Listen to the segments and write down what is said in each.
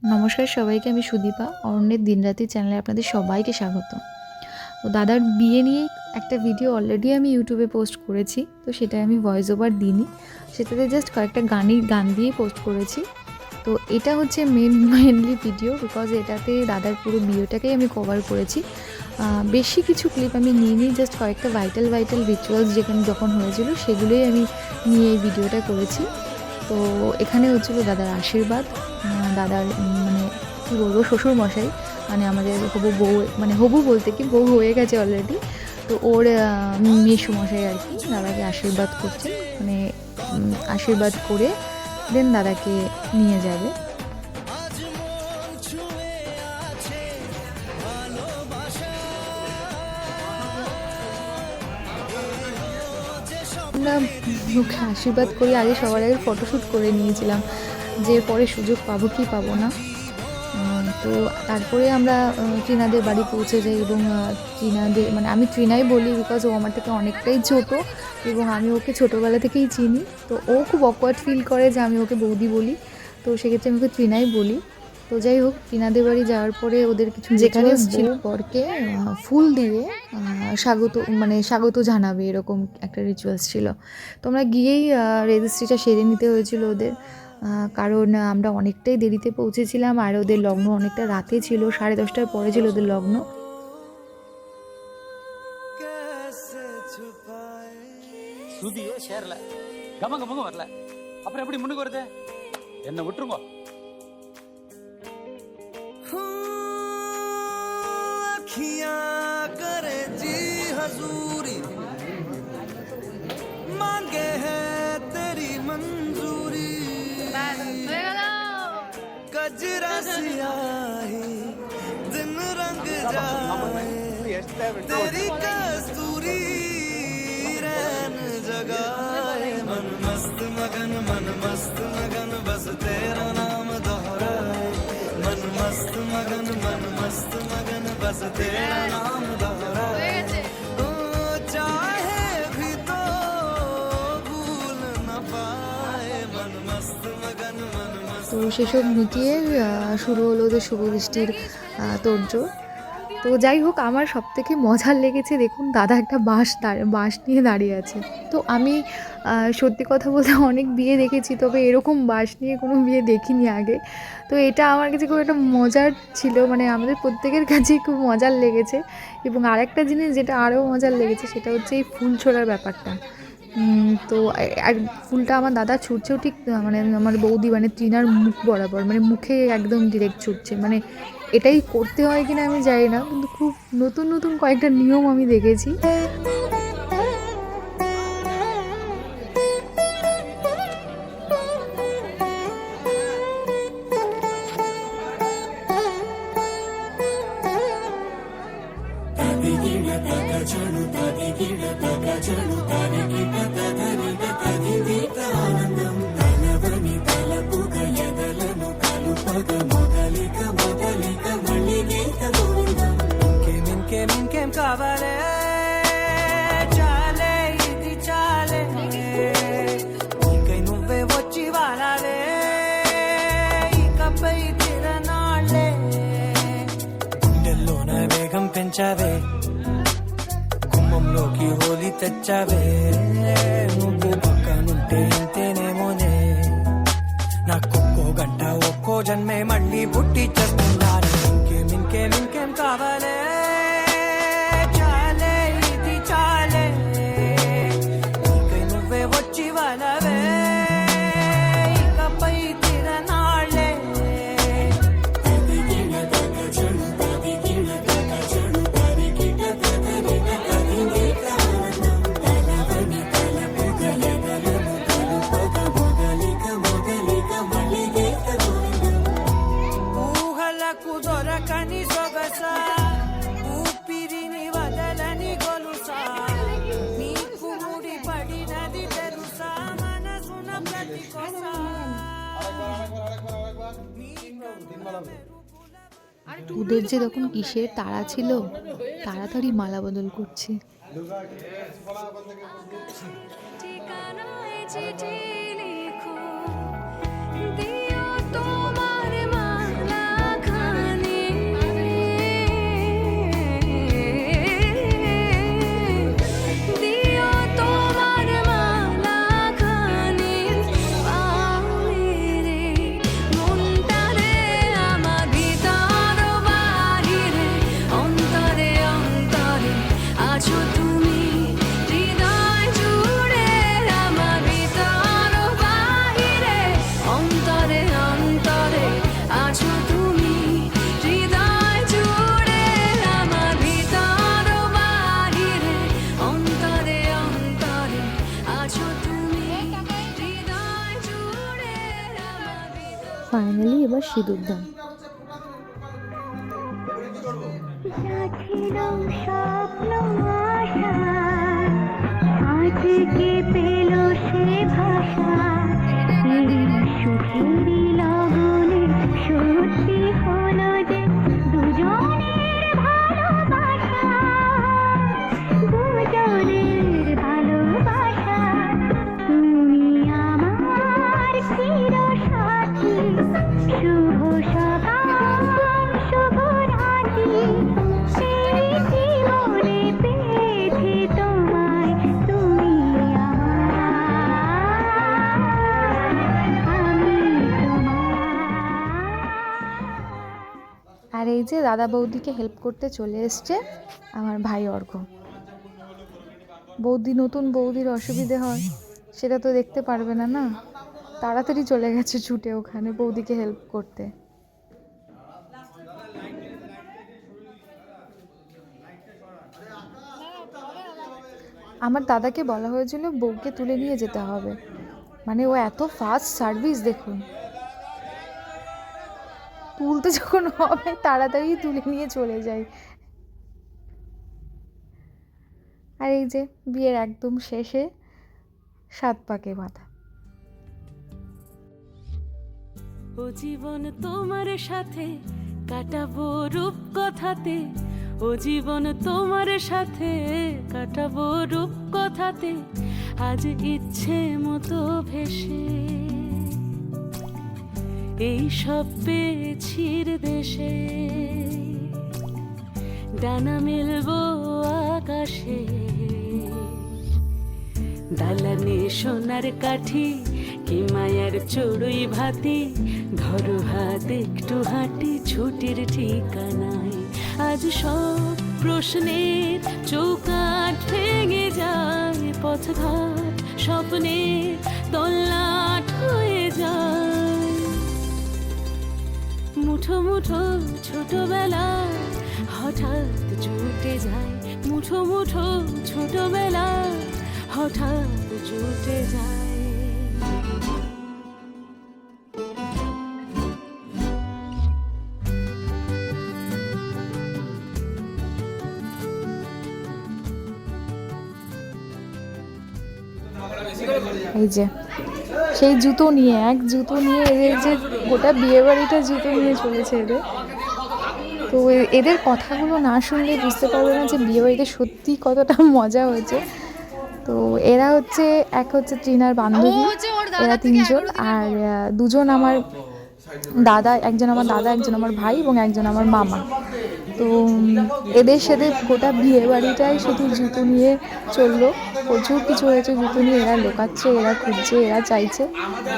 নমস্কার সবাইকে, আমি সুদীপা। অরণ্যের দিনরাতি চ্যানেলে আপনাদের সবাইকে স্বাগত। তো দাদার বিয়ে নিয়ে একটা ভিডিও অলরেডি আমি ইউটিউবে পোস্ট করেছি, তো সেটা আমি ভয়েস ওভার দিইনি, সেটাতে জাস্ট কয়েকটা গান দিয়ে পোস্ট করেছি। তো এটা হচ্ছে মেনলি ভিডিও, বিকজ এটাতে দাদার পুরো বিয়েটাকেই আমি কভার করেছি। বেশি কিছু ক্লিপ আমি নিইনি, জাস্ট কয়েকটা ভাইটাল রিচুয়ালস যখন হয়েছিল সেগুলোই আমি নিয়ে এই ভিডিওটা করেছি। তো এখানে হচ্ছিল দাদার আশীর্বাদ। দাদার মানে কী বলবো, শ্বশুর মশাই মানে আমাদের হবু বউ, মানে হবু বলতে কি বউ হয়ে গেছে অলরেডি, তো ওর মেসোমশাই আর কি দাদাকে আশীর্বাদ করছেন, মানে আশীর্বাদ করে দেন দাদাকে নিয়ে যাবে। আমরা মুখে আশীর্বাদ করি, আগে সবার আগে ফটোশ্যুট করে নিয়েছিলাম, যে পরে সুযোগ পাবো কি পাবো না। তো তারপরে আমরা ট্রিনাদের বাড়ি পৌঁছে যাই, এবং ট্রিনাদের মানে আমি ট্রিনাই বলি বিকজ ও আমার থেকে অনেকটাই ছোটো, এবং আমি ওকে ছোটোবেলা থেকেই চিনি। তো ও খুব অকওয়ার্ড ফিল করে যে আমি ওকে বৌদি বলি, তো সেক্ষেত্রে আমি ওকে ট্রিনাই বলি। তো যাই হোক, ট্রিনাদের বাড়ি যাওয়ার পরে ওদের কিছু যেখানে ছিল বরকে ফুল দিয়ে স্বাগত জানাবে, এরকম একটা রিচুয়ালস ছিল। তো আমরা গিয়েই রেজিস্ট্রিটা সেরে নিতে হয়েছিল ওদের, কারণ আমরা অনেকটাই দেরিতে পৌঁছেছিলাম, আর ওদের লগ্ন অনেকটা রাতে ছিল, 10:30টার পরে ছিল ওদের লগ্ন। வரல அப்புறம் எப்படி முன்னுக்கு வருது என்ன விட்டுருங்க करे जी हजूरी मांगे है तेरी मंजूरी गजरा सियाही दिन रंग जाए तेरी कस्तूरी रैन जगाए मन मस्त मगन बस तेरा नाम दोहराए मन मस्त मगन बस तेरा नाम दोहराए चाहे भी तो भूल न पाए मन मस्त मगन তো সেসব মিটিয়ে শুরু হলো ওদের শুভদৃষ্টির তোড়জোড়। তো যাই হোক, আমার সবথেকে মজার লেগেছে, দেখুন দাদা একটা বাঁশ নিয়ে দাঁড়িয়ে আছে। তো আমি সত্যি কথা বলতে অনেক বিয়ে দেখেছি, তবে এরকম বাঁশ নিয়ে কোনো বিয়ে দেখিনি আগে। তো এটা আমার কাছে খুব একটা মজার ছিল, মানে আমাদের প্রত্যেকের কাছেই খুব মজার লেগেছে। এবং আরেকটা জিনিস যেটা আরও মজার লেগেছে, সেটা হচ্ছে এই ফুল ছোড়ার ব্যাপারটা। তো আর ফুলটা আমার দাদা ছুটছেও ঠিক, মানে আমার বৌদি মানে ট্রিনার মুখ বরাবর, মানে মুখে একদম ডিরেক্ট ছুটছে। মানে এটাই করতে হয় কিনা আমি জানি না, কিন্তু খুব নতুন কয়েকটা নিয়ম আমি দেখেছি। కావాలే చాలే ఇది చాలే ఇంకై నువ్వే వచ్చి వాడాలే ఇకపై తిరనాళ్ళే గుండెల్లోన వేగం పెంచావే గుమ్మంలోకి హోలీ తెచ్చావే నువ్వు పక్కనుంటే ఇంతేనేమోనే నాకొక్కో గంట ఒక్కో జన్మే మళ్ళీ పుట్టి చేస్తున్నాను ఇంకేం కావాలే ওদের যে তখন কিসের তাড়া ছিল, তাড়াতাড়ি মালা বদল করছে। দিও তোমার মালা সিঁদুরদান। স্বপ্ন আশা আজকে পেল সে ভাষা, এই সুখেরই লগনে সত্যি হলো যে দুজনের ভালোবাসা, দুজনের ভালোবাসা। তুমি আমার চির সাথী, শুভ সকাল শুভ রাত্রি, এই জীবনে পেয়েছি তোমায়, তুমি আমি তোমার। আর এই যে দাদা বৌদিকে হেল্প করতে চলে এসছে আমার ভাই অর্ঘ্য। নতুন বৌদির অসুবিধে হয় সেটা তো দেখতে পারবে না, না তাড়াতাড়ি চলে গেছে ছুটে ওখানে বৌদিকে হেল্প করতে। আমার দাদাকে বলা হয়েছিল বউকে তুলে নিয়ে যেতে হবে, মানে ও এত ফাস্ট সার্ভিস দেখুন, তুলতে যখন হবে তাড়াতাড়ি তুলে নিয়ে চলে যায়। আর এই যে বিয়ের একদম শেষে 7 পাকে বাঁধা। ও জীবন তোমার সাথে কাটাবো রূপ কথাতে, ও জীবন তোমার সাথে কাটাবো রূপ কথাতে, আজ ইচ্ছে মতো ভেসে এই সব পেয়েছির দেশে, ডানা মেলবো আকাশে, দালানে সোনার কাঠি কি মায়ার চড়ুই ভাতি, ধরো হাত একটু হাঁটি ছুটির ঠিকানায়, আজ সব প্রশ্নের চৌকাঠ ভেঙে যায়, পথঘাট স্বপ্নের তল্লাট হয়ে যায়, মুঠো মুঠো ছোটবেলায় হঠাৎ জুটে যায়, মুঠো মুঠো ছোটবেলায় হঠাৎ জুটে যায়। এই যে সেই জুতো নিয়ে এদের যে গোটা বিয়ে বাড়িটা জুতো নিয়ে চলেছে এদের। তো এদের কথাগুলো না শুনলে বুঝতে পারবে না যে বিয়ে বাড়িতে সত্যি কতটা মজা হয়েছে। তো এরা হচ্ছে এক হচ্ছে ট্রিনার বান্ধবী, এরা 3 জন, আর 2 জন আমার দাদা, একজন আমার দাদা, একজন আমার ভাই এবং একজন আমার মামা। তো এদের সাথে গোটা বিয়ে বাড়িটাই শুধু জুতো নিয়ে চললো, প্রচুর কিছু হয়েছে জুতো নিয়ে, এরা লোকাচ্ছে, এরা খুঁজছে, এরা চাইছে।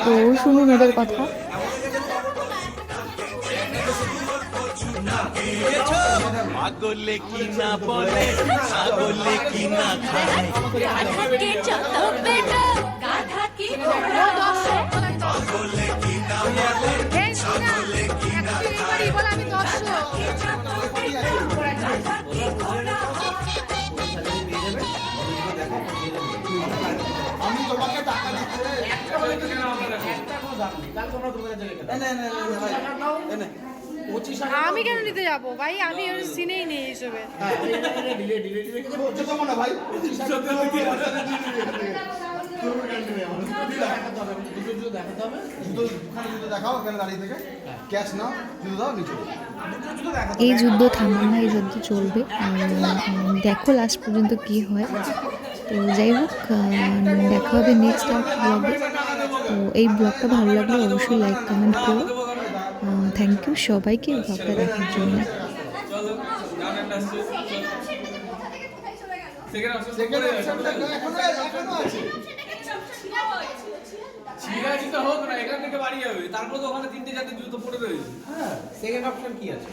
তো শুনুন এদের কথা। পাগলে কি না বলে, পাগলে কি না খায়, গাধাকে যত পেটো গাধা কি ঘোড়া পাগলে কি না বলে, পাগলে কি না খায়, আমি তোমাকে টাকা দিচ্ছি একটা বলে তো কেন আমরা একটা কোনো দাম নেই, কাল তোমরা তোমাদের কাছে রেখে দাও। না ভাই এনে 25 আমি কেন নিতে যাবো ভাই, আমি ওর সিনেই নেই এসবে। হ্যাঁ এনে ডিলে কিছু বলছো তো মনে ভাই 25 টাকা দিয়ে জুতো দেখাতে হবে, জুতো দেখাও এখানে দাঁড়িয়ে থেকে, ক্যাশ নাও, জুতো দাও, নিচে জুতো দেখাও। এই যুদ্ধ থামবে না, এই যুদ্ধ চলবে, আর দেখো লাস্ট পর্যন্ত কি হয়। তো যাই হোক, দেখা হবে নেক্সট ব্লগে। তো এই ব্লগটা ভালো লাগলে অবশ্যই লাইক কমেন্ট করো। থ্যাংক ইউ সবাইকে ব্লগটা দেখার জন্য। ছিঁড়া হোক না, এখান থেকে বাড়ি যাবে, তারপর তো ওখানে 3-4 জুতো পড়ে রয়েছে। হ্যাঁ সেকেন্ড অপশন কি আছে?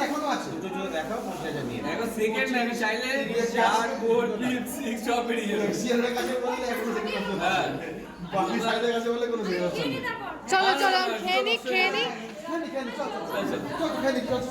এখনো আছে, দুটো জুতো দেখাও 50 নিয়ে এখন সেকেন্ড না, আমি চাইলে 4, 4, 5, 6 সব বেরিয়ে যাবে। সিএলের কাছে বললে এখনো সেকেন্ড অপশন হ্যাঁ, বাকি সাইডের কাছে বললে কোনো সেকেন্ড অপশন নেই। চলো চলো খেয়ে নি চল খেয়ে নি, চল খেয়ে নি, চল